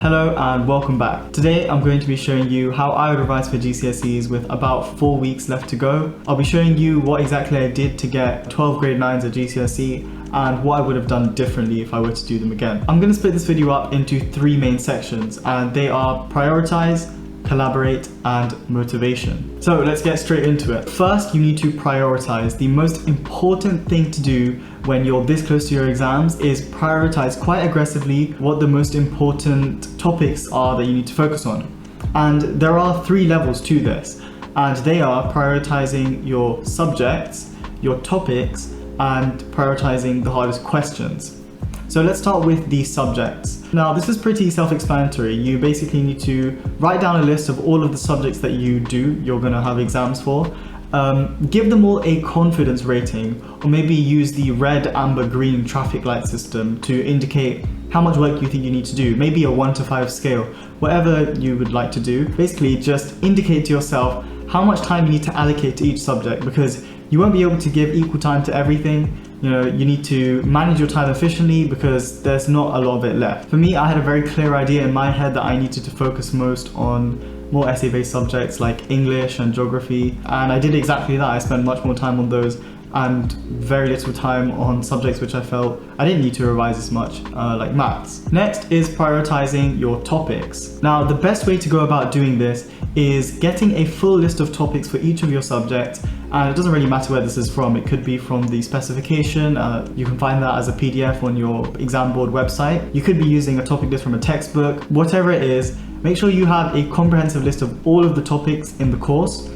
Hello and welcome back. Today I'm going to be showing you how I would revise for GCSEs with about 4 weeks left to go. I'll be showing you what exactly I did to get 12 grade 9s at GCSE and what I would have done differently if I were to do them again. I'm going to split this video up into 3 main sections, and they are Prioritise, Collaborate and Motivation. So let's get straight into it. First, you need to prioritize. The most important thing to do when you're this close to your exams is prioritize quite aggressively what the most important topics are that you need to focus on. And there are 3 levels to this, and they are prioritizing your subjects, your topics, and prioritizing the hardest questions. So let's start with the subjects. Now this is pretty self-explanatory. You basically need to write down a list of all of the subjects that you're going to have exams for. Give them all a confidence rating, or maybe use the red, amber, green traffic light system to indicate how much work you think you need to do. Maybe a 1 to 5 scale, whatever you would like to do. Basically just indicate to yourself how much time you need to allocate to each subject, because you won't be able to give equal time to everything. You need to manage your time efficiently because there's not a lot of it left. For me, I had a very clear idea in my head that I needed to focus most on more essay-based subjects like English and geography, and I did exactly that. I spent much more time on those and very little time on subjects which I felt I didn't need to revise as much, like maths. Next is prioritizing your topics. Now, the best way to go about doing this is getting a full list of topics for each of your subjects, and it doesn't really matter where this is from. It could be from the specification. You can find that as a PDF on your exam board website. You could be using a topic list from a textbook. Whatever it is, make sure you have a comprehensive list of all of the topics in the course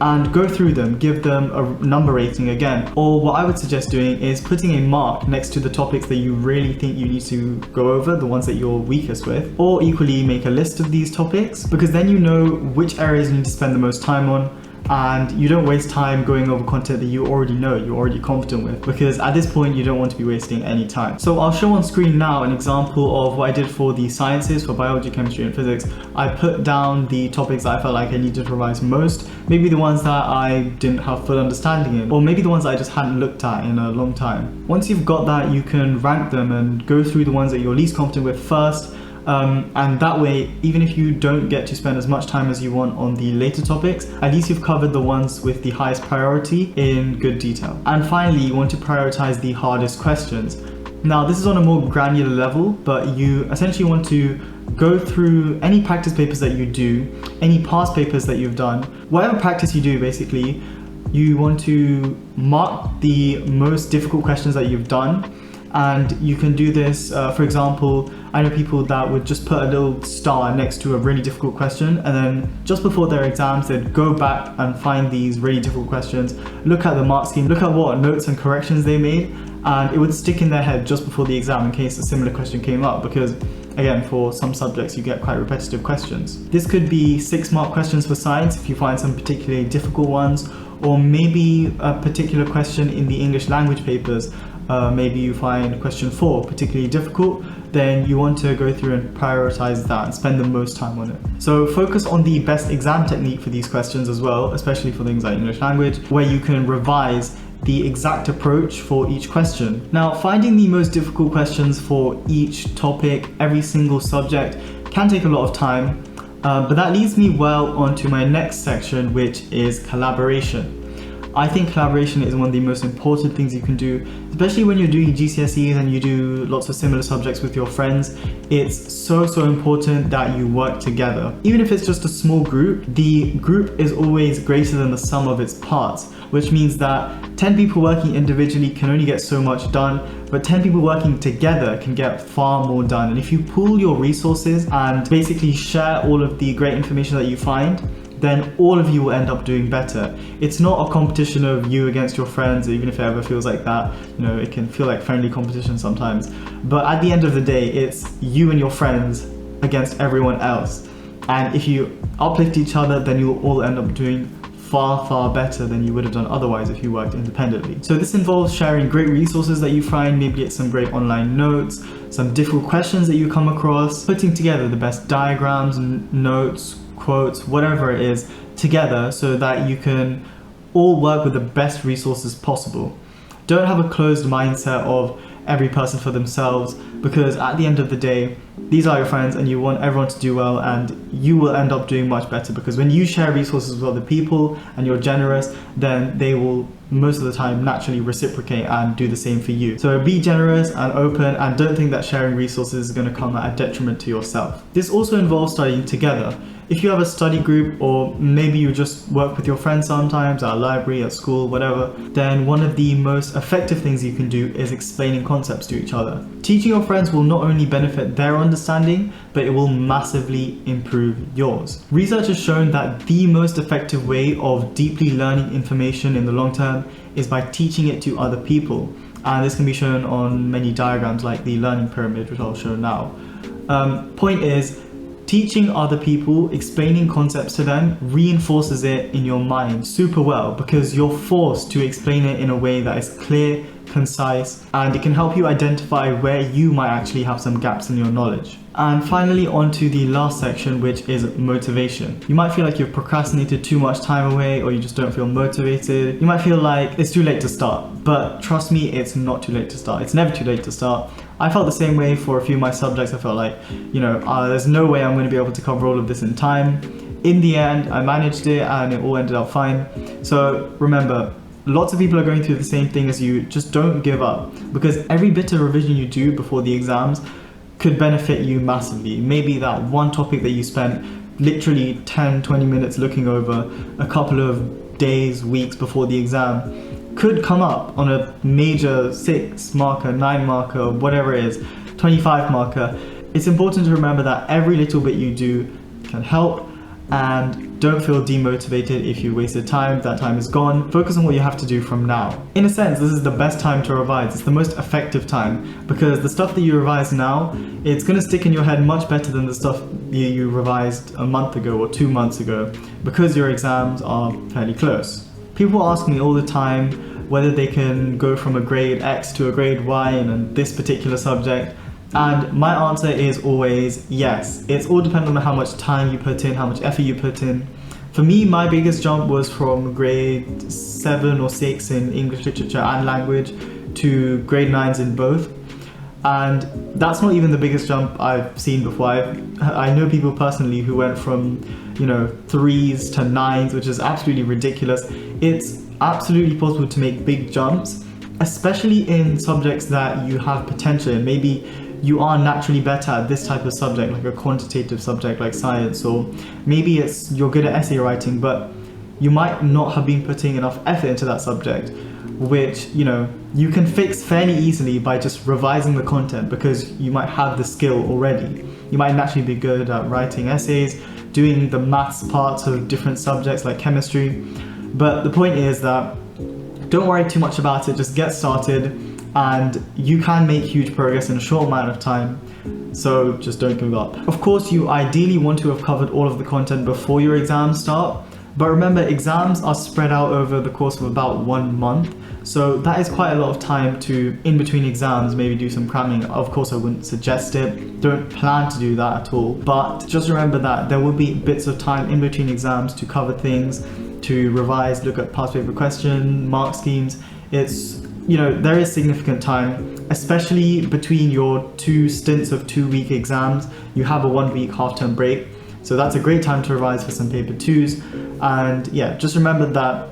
and go through them, give them a number rating again. Or what I would suggest doing is putting a mark next to the topics that you really think you need to go over, the ones that you're weakest with. Or equally make a list of these topics, because then you know which areas you need to spend the most time on, and you don't waste time going over content that you already know, you're already confident with, because at this point you don't want to be wasting any time. So I'll show on screen now an example of what I did for the sciences, for biology, chemistry and physics. I put down the topics that I felt like I needed to revise most, maybe the ones that I didn't have full understanding in, or maybe the ones that I just hadn't looked at in a long time. Once you've got that, you can rank them and go through the ones that you're least confident with first. And that way, even if you don't get to spend as much time as you want on the later topics, at least you've covered the ones with the highest priority in good detail. And finally, you want to prioritize the hardest questions. Now, this is on a more granular level, but you essentially want to go through any practice papers that you do, any past papers that you've done, whatever practice you do basically. You want to mark the most difficult questions that you've done. And you can do this, for example, I know people that would just put a little star next to a really difficult question, and then just before their exams, they'd go back and find these really difficult questions, look at the mark scheme, look at what notes and corrections they made, and it would stick in their head just before the exam in case a similar question came up, because again, for some subjects you get quite repetitive questions. This could be 6-mark questions for science if you find some particularly difficult ones, or maybe a particular question in the English language papers. Maybe you find question 4 particularly difficult, then you want to go through and prioritize that and spend the most time on it. So focus on the best exam technique for these questions as well, especially for things like English language, where you can revise the exact approach for each question. Now, finding the most difficult questions for each topic, every single subject, can take a lot of time, but that leads me well onto my next section, which is collaboration. I think collaboration is one of the most important things you can do, especially when you're doing GCSEs and you do lots of similar subjects with your friends. It's so important that you work together. Even if it's just a small group, the group is always greater than the sum of its parts, which means that 10 people working individually can only get so much done, but 10 people working together can get far more done. And if you pool your resources and basically share all of the great information that you find, then all of you will end up doing better. It's not a competition of you against your friends, even if it ever feels like that. It can feel like friendly competition sometimes. But at the end of the day, it's you and your friends against everyone else. And if you uplift each other, then you'll all end up doing far better than you would have done otherwise if you worked independently. So this involves sharing great resources that you find, maybe it's some great online notes, some difficult questions that you come across, putting together the best diagrams, notes, quotes, whatever it is, together so that you can all work with the best resources possible. Don't have a closed mindset of every person for themselves, because at the end of the day, these are your friends and you want everyone to do well, and you will end up doing much better, because when you share resources with other people and you're generous, then they will most of the time naturally reciprocate and do the same for you. So be generous and open, and don't think that sharing resources is going to come at a detriment to yourself. This also involves studying together. If you have a study group, or maybe you just work with your friends sometimes at a library, at school, whatever, then one of the most effective things you can do is explaining concepts to each other. Teaching your friends will not only benefit their understanding, but it will massively improve yours. Research has shown that the most effective way of deeply learning information in the long term is by teaching it to other people. And this can be shown on many diagrams like the learning pyramid, which I'll show now. Point is, teaching other people, explaining concepts to them, reinforces it in your mind super well, because you're forced to explain it in a way that is clear, concise, and it can help you identify where you might actually have some gaps in your knowledge. And finally, on to the last section, which is motivation. You might feel like you've procrastinated too much time away, or you just don't feel motivated. You might feel like it's too late to start, but trust me, it's not too late to start. It's never too late to start. I felt the same way for a few of my subjects. I felt like, there's no way I'm going to be able to cover all of this in time. In the end, I managed it and it all ended up fine. So remember, lots of people are going through the same thing as you. Just don't give up, because every bit of revision you do before the exams could benefit you massively. Maybe that one topic that you spent literally 10-20 minutes looking over a couple of days, weeks before the exam could come up on a major 6 marker, 9 marker, whatever it is, 25 marker. It's important to remember that every little bit you do can help, and don't feel demotivated if you wasted time. That time is gone. Focus on what you have to do from now. In a sense, this is the best time to revise. It's the most effective time, because the stuff that you revise now, it's going to stick in your head much better than the stuff you revised a month ago or 2 months ago, because your exams are fairly close. People ask me all the time whether they can go from a grade X to a grade Y in this particular subject. And my answer is always yes. It's all dependent on how much time you put in, how much effort you put in. For me, my biggest jump was from grade 7 or 6 in English literature and language to grade 9s in both. And that's not even the biggest jump I've seen before. I know people personally who went from 3s to 9s, which is absolutely ridiculous. It's absolutely possible to make big jumps, especially in subjects that you have potential in. Maybe you are naturally better at this type of subject, like a quantitative subject like science, or maybe you're good at essay writing, but you might not have been putting enough effort into that subject, which you can fix fairly easily by just revising the content, because you might have the skill already. You might naturally be good at writing essays, doing the maths parts of different subjects like chemistry. But the point is that don't worry too much about it, just get started, and you can make huge progress in a short amount of time. So just don't give up. Of course, you ideally want to have covered all of the content before your exams start, but remember, exams are spread out over the course of about 1 month. So that is quite a lot of time to, in between exams, maybe do some cramming. Of course, I wouldn't suggest it. Don't plan to do that at all. But just remember that there will be bits of time in between exams to cover things, to revise, look at past paper question, mark schemes. There is significant time, especially between your 2 stints of 2-week exams. You have a 1-week half-term break. So that's a great time to revise for some paper 2s. And yeah, just remember that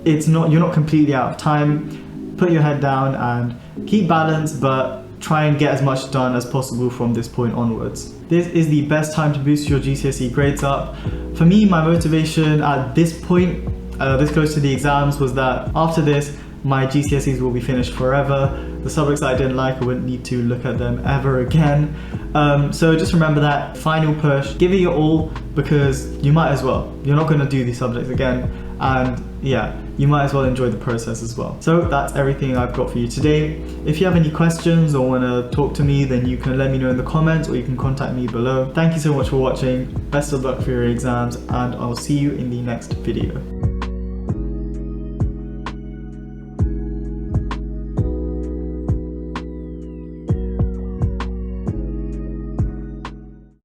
you're not completely out of time. Put your head down and keep balance, but try and get as much done as possible from this point onwards. This is the best time to boost your GCSE grades up. For me, my motivation at this point, this close to the exams, was that after this, my GCSEs will be finished forever. The subjects that I didn't like, I wouldn't need to look at them ever again. So just remember that final push, give it your all, because you might as well. You're not going to do these subjects again, and yeah, you might as well enjoy the process as well. So that's everything I've got for you today. If you have any questions or want to talk to me, then you can let me know in the comments, or you can contact me below. Thank you so much for watching. Best of luck for your exams, and I'll see you in the next video.